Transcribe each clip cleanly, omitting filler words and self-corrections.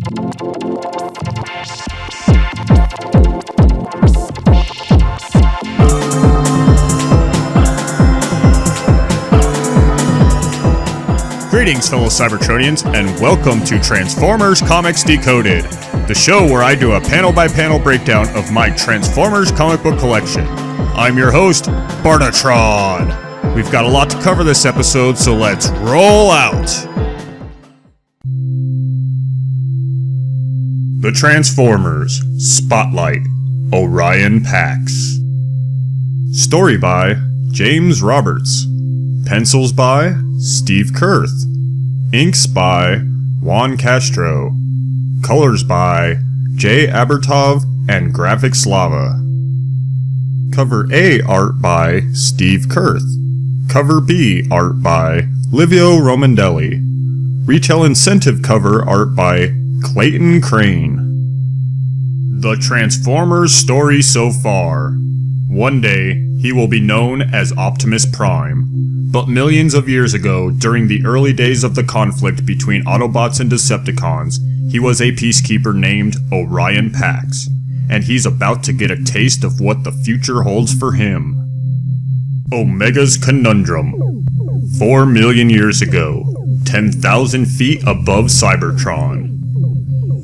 Greetings, fellow Cybertronians, and welcome to Transformers Comics Decoded, the show where I do a panel-by-panel breakdown of my Transformers comic book collection. I'm your host, Bartatron. We've got a lot to cover this episode, so let's roll out! The Transformers Spotlight Orion Pax. Story by James Roberts. Pencils by Steve Kurth. Inks by Juan Castro. Colors by Jay Abertov and Graphics Lava. Cover A art by Steve Kurth. Cover B art by Livio Romandelli. Retail incentive cover art by Clayton Crane. The Transformers story so far. One day, he will be known as Optimus Prime. But millions of years ago, during the early days of the conflict between Autobots and Decepticons, he was a peacekeeper named Orion Pax, and he's about to get a taste of what the future holds for him. Omega's Conundrum. 4 million years ago, 10,000 feet above Cybertron.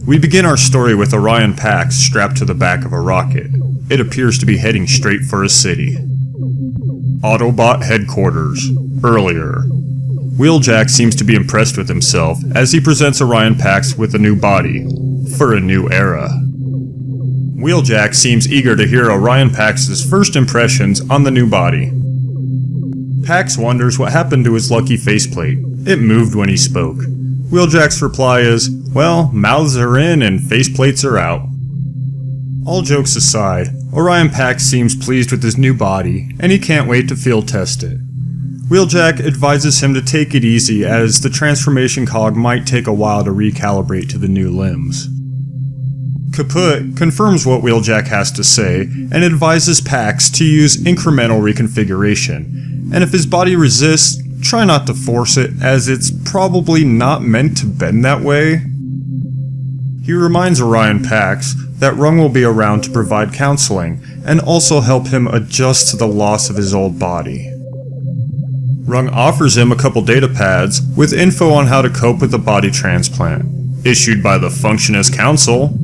We begin our story with Orion Pax strapped to the back of a rocket. It appears to be heading straight for a city. Autobot headquarters. Earlier. Wheeljack seems to be impressed with himself as he presents Orion Pax with a new body. For a new era. Wheeljack seems eager to hear Orion Pax's first impressions on the new body. Pax wonders what happened to his lucky faceplate. It moved when he spoke. Wheeljack's reply is, well, mouths are in and faceplates are out. All jokes aside, Orion Pax seems pleased with his new body, and he can't wait to field test it. Wheeljack advises him to take it easy as the transformation cog might take a while to recalibrate to the new limbs. Kaput confirms what Wheeljack has to say, and advises Pax to use incremental reconfiguration, and if his body resists, try not to force it as it's probably not meant to bend that way. He reminds Orion Pax that Rung will be around to provide counseling, and also help him adjust to the loss of his old body. Rung offers him a couple data pads with info on how to cope with a body transplant. Issued by the Functionist Council,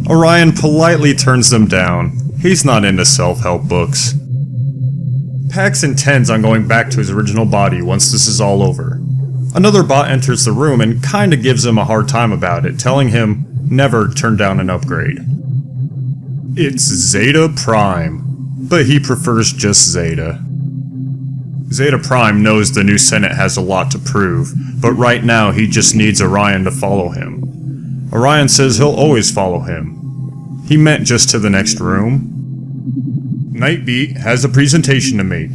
Orion politely turns them down. He's not into self-help books. Pax intends on going back to his original body once this is all over. Another bot enters the room and kinda gives him a hard time about it, telling him never turn down an upgrade. It's Zeta Prime, but he prefers just Zeta. Zeta Prime knows the new Senate has a lot to prove, but right now he just needs Orion to follow him. Orion says he'll always follow him. He meant just to the next room. Nightbeat has a presentation to make.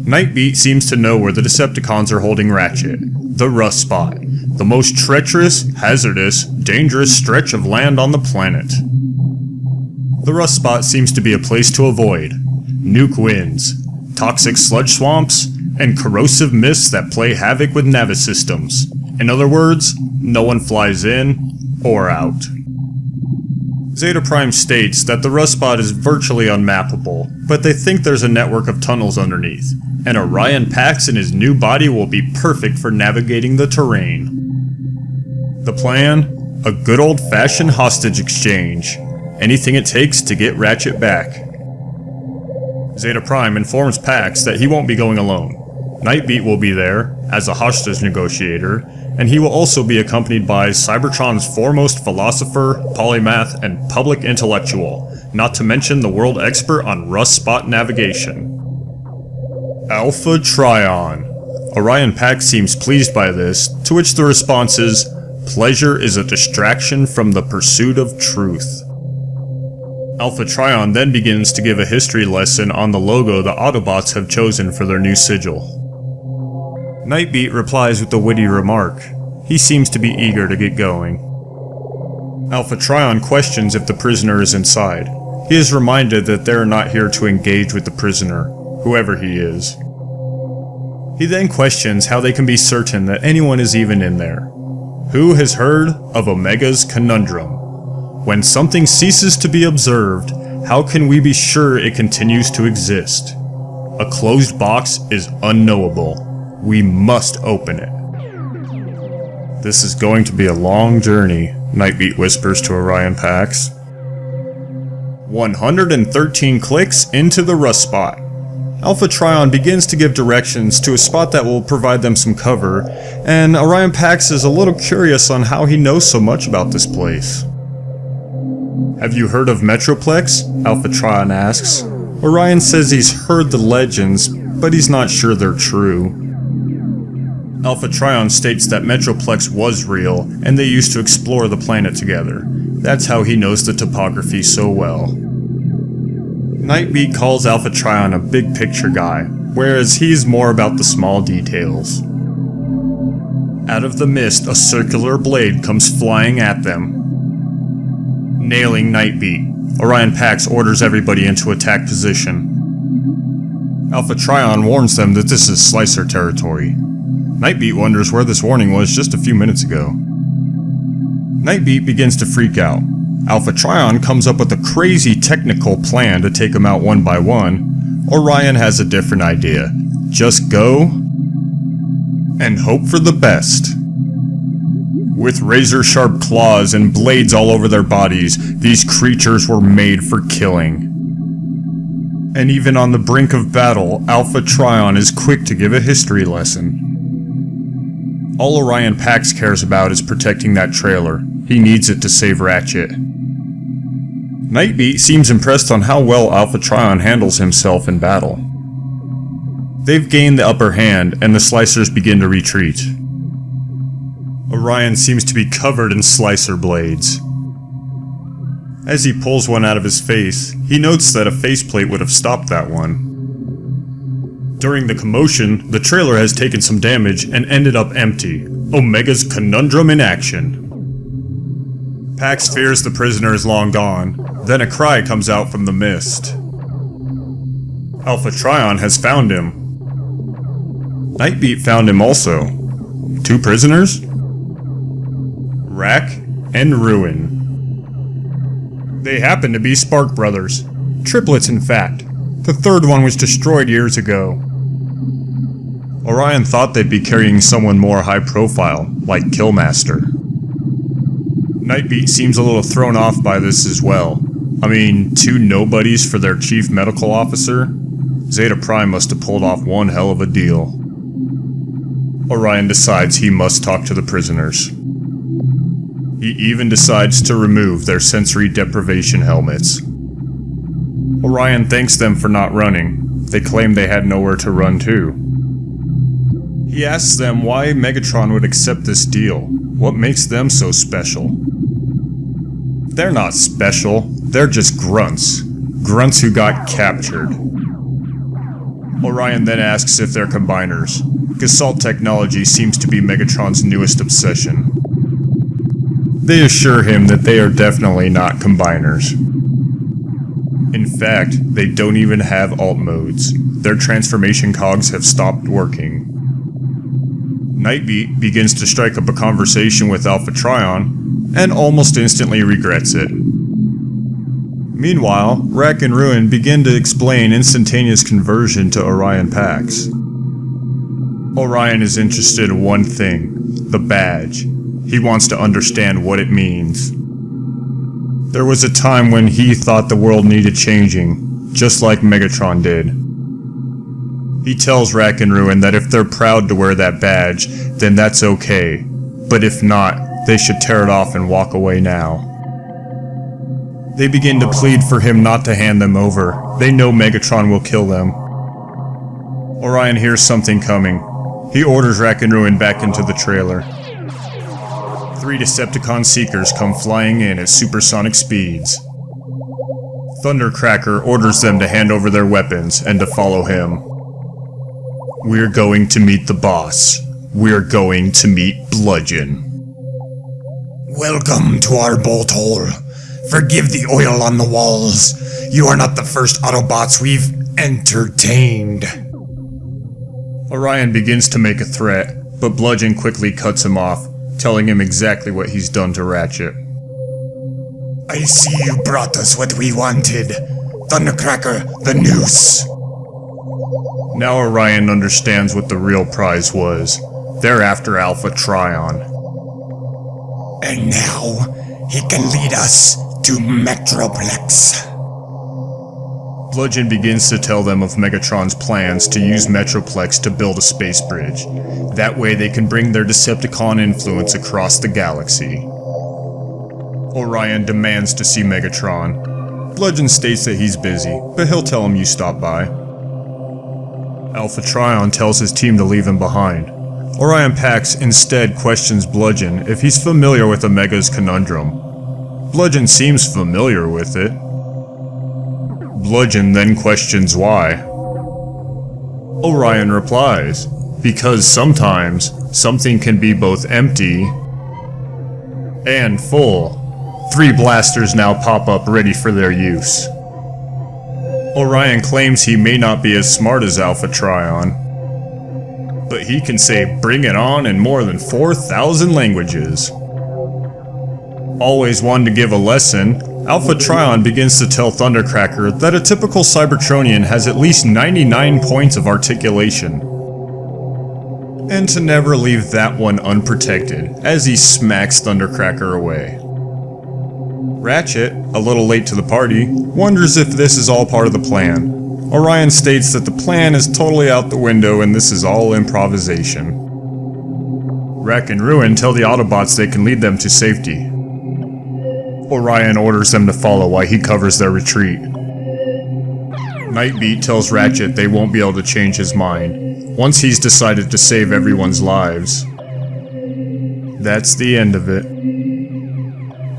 Nightbeat seems to know where the Decepticons are holding Ratchet, the Rust Spot, the most treacherous, hazardous, dangerous stretch of land on the planet. The Rust Spot seems to be a place to avoid. Nuke winds, toxic sludge swamps, and corrosive mists that play havoc with navisystems. In other words, no one flies in or out. Zeta Prime states that the Rust Spot is virtually unmappable, but they think there's a network of tunnels underneath, and Orion Pax in his new body will be perfect for navigating the terrain. The plan? A good old-fashioned hostage exchange. Anything it takes to get Ratchet back. Zeta Prime informs Pax that he won't be going alone. Nightbeat will be there, as a hostage negotiator, and he will also be accompanied by Cybertron's foremost philosopher, polymath, and public intellectual, not to mention the world expert on Rust Spot navigation. Alpha Trion. Orion Pax seems pleased by this, to which the response is, pleasure is a distraction from the pursuit of truth. Alpha Trion then begins to give a history lesson on the logo the Autobots have chosen for their new sigil. Nightbeat replies with a witty remark. He seems to be eager to get going. Alpha Trion questions if the prisoner is inside. He is reminded that they are not here to engage with the prisoner, whoever he is. He then questions how they can be certain that anyone is even in there. Who has heard of Omega's conundrum? When something ceases to be observed, how can we be sure it continues to exist? A closed box is unknowable. We must open it. This is going to be a long journey, Nightbeat whispers to Orion Pax. 113 clicks into the rust spot. AUTOBOTS begins to give directions to a spot that will provide them some cover, and Orion Pax is a little curious on how he knows so much about this place. Have you heard of Metroplex? AUTOBOTS asks. Orion says he's heard the legends, but he's not sure they're true. AUTOBOTS states that Metroplex was real, and they used to explore the planet together. That's how he knows the topography so well. Nightbeat calls AUTOBOTS a big picture guy, whereas he's more about the small details. Out of the mist, a circular blade comes flying at them, nailing Nightbeat. Orion Pax orders everybody into attack position. AUTOBOTS warns them that this is Slicer territory. Nightbeat wonders where this warning was just a few minutes ago. Nightbeat begins to freak out. AUTOBOTS comes up with a crazy technical plan to take them out one by one. Orion has a different idea. Just go and hope for the best. With razor-sharp claws and blades all over their bodies, these creatures were made for killing. And even on the brink of battle, AUTOBOTS is quick to give a history lesson. All Orion Pax cares about is protecting that trailer. He needs it to save Ratchet. Nightbeat seems impressed on how well AUTOBOTS handles himself in battle. They've gained the upper hand, and the Slicers begin to retreat. Orion seems to be covered in Slicer blades. As he pulls one out of his face, he notes that a faceplate would have stopped that one. During the commotion, the trailer has taken some damage and ended up empty. Omega's conundrum in action. Pax fears the prisoner is long gone. Then a cry comes out from the mist. AUTOBOTS has found him. Nightbeat found him also. 2 prisoners? Rack and Ruin. They happen to be Spark brothers. Triplets, in fact. The third one was destroyed years ago. Orion thought they'd be carrying someone more high profile, like Killmaster. Nightbeat seems a little thrown off by this as well. I mean, 2 nobodies for their chief medical officer? Zeta Prime must have pulled off one hell of a deal. Orion decides he must talk to the prisoners. He even decides to remove their sensory deprivation helmets. Orion thanks them for not running. They claim they had nowhere to run to. He asks them why Megatron would accept this deal. What makes them so special? They're not special, they're just grunts. Grunts who got captured. Orion then asks if they're combiners. Gestalt technology seems to be Megatron's newest obsession. They assure him that they are definitely not combiners. In fact, they don't even have alt modes. Their transformation cogs have stopped working. Nightbeat begins to strike up a conversation with AUTOBOTS, and almost instantly regrets it. Meanwhile, Rack and Ruin begin to explain instantaneous conversion to Orion Pax. Orion is interested in one thing, the badge. He wants to understand what it means. There was a time when he thought the world needed changing, just like Megatron did. He tells Rack and Ruin that if they're proud to wear that badge, then that's okay, but if not, they should tear it off and walk away now. They begin to plead for him not to hand them over. They know Megatron will kill them. Orion hears something coming. He orders Rack and Ruin back into the trailer. 3 Decepticon Seekers come flying in at supersonic speeds. Thundercracker orders them to hand over their weapons and to follow him. We're going to meet the boss. We're going to meet Bludgeon. Welcome to our bolt hole. Forgive the oil on the walls. You are not the first Autobots we've entertained. Orion begins to make a threat, but Bludgeon quickly cuts him off, telling him exactly what he's done to Ratchet. I see you brought us what we wanted. Thundercracker, the noose. Now Orion understands what the real prize was. They're after Alpha Trion. And now, he can lead us to Metroplex. Bludgeon begins to tell them of Megatron's plans to use Metroplex to build a space bridge. That way they can bring their Decepticon influence across the galaxy. Orion demands to see Megatron. Bludgeon states that he's busy, but he'll tell him you stop by. Alpha Trion tells his team to leave him behind. Orion Pax instead questions Bludgeon if he's familiar with Omega's conundrum. Bludgeon seems familiar with it. Bludgeon then questions why. Orion replies, because sometimes something can be both empty and full. 3 blasters now pop up ready for their use. Orion claims he may not be as smart as Alpha Trion, but he can say "bring it on" in more than 4,000 languages. Always wanting to give a lesson, Alpha Trion begins to tell Thundercracker that a typical Cybertronian has at least 99 points of articulation, and to never leave that one unprotected as he smacks Thundercracker away. Ratchet, a little late to the party, wonders if this is all part of the plan. Orion states that the plan is totally out the window and this is all improvisation. Rack and Ruin tell the Autobots they can lead them to safety. Orion orders them to follow while he covers their retreat. Nightbeat tells Ratchet they won't be able to change his mind once he's decided to save everyone's lives. That's the end of it.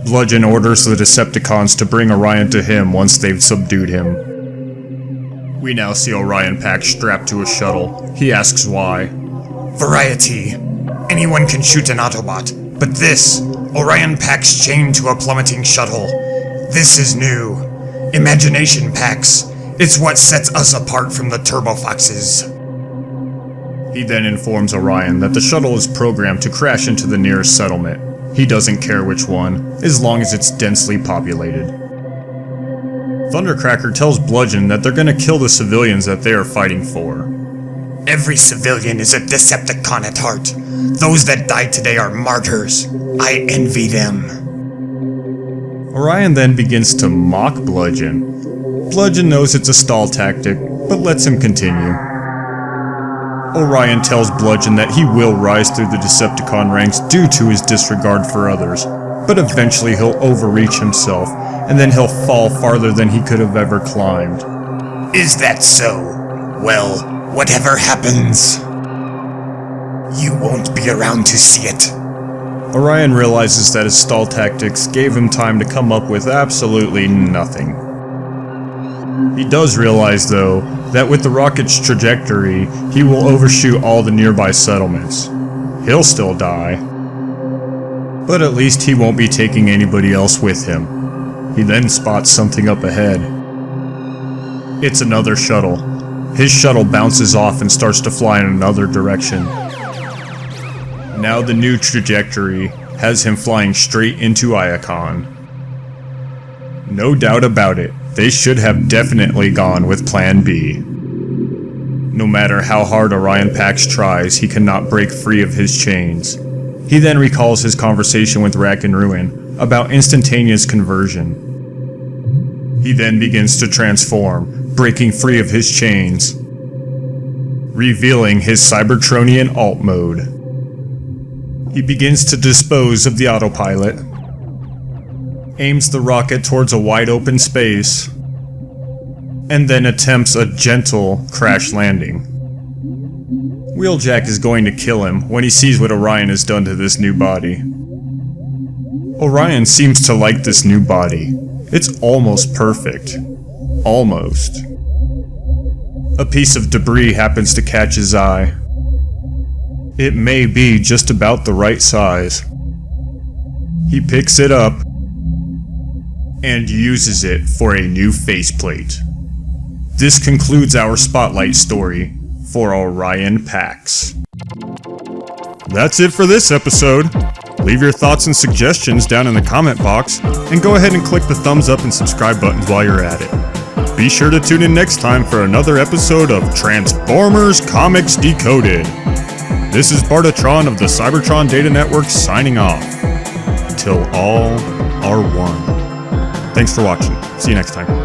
Bludgeon orders the Decepticons to bring Orion to him once they've subdued him. We now see Orion Pax strapped to a shuttle. He asks why. Variety. Anyone can shoot an Autobot, but this, Orion Pax chained to a plummeting shuttle. This is new. Imagination Pax. It's what sets us apart from the Turbofoxes. He then informs Orion that the shuttle is programmed to crash into the nearest settlement. He doesn't care which one, as long as it's densely populated. Thundercracker tells Bludgeon that they're gonna kill the civilians that they are fighting for. Every civilian is a Decepticon at heart. Those that died today are martyrs. I envy them. Orion then begins to mock Bludgeon. Bludgeon knows it's a stall tactic, but lets him continue. Orion tells Bludgeon that he will rise through the Decepticon ranks due to his disregard for others, but eventually he'll overreach himself, and then he'll fall farther than he could have ever climbed. Is that so? Well, whatever happens, you won't be around to see it. Orion realizes that his stall tactics gave him time to come up with absolutely nothing. He does realize, though, that with the rocket's trajectory, he will overshoot all the nearby settlements. He'll still die, but at least he won't be taking anybody else with him. He then spots something up ahead. It's another shuttle. His shuttle bounces off and starts to fly in another direction. Now the new trajectory has him flying straight into Iacon. No doubt about it, they should have definitely gone with Plan B. No matter how hard Orion Pax tries, he cannot break free of his chains. He then recalls his conversation with Rack and Ruin about instantaneous conversion. He then begins to transform, breaking free of his chains, revealing his Cybertronian alt mode. He begins to dispose of the autopilot, aims the rocket towards a wide open space, and then attempts a gentle crash landing. Wheeljack is going to kill him when he sees what Orion has done to this new body. Orion seems to like this new body. It's almost perfect. Almost. A piece of debris happens to catch his eye. It may be just about the right size. He picks it up and uses it for a new faceplate. This concludes our Spotlight story for Orion Pax. That's it for this episode. Leave your thoughts and suggestions down in the comment box, and go ahead and click the thumbs up and subscribe buttons while you're at it. Be sure to tune in next time for another episode of Transformers Comics Decoded. This is Bartatron of the Cybertron Data Network signing off. Till all are one. Thanks for watching. See you next time.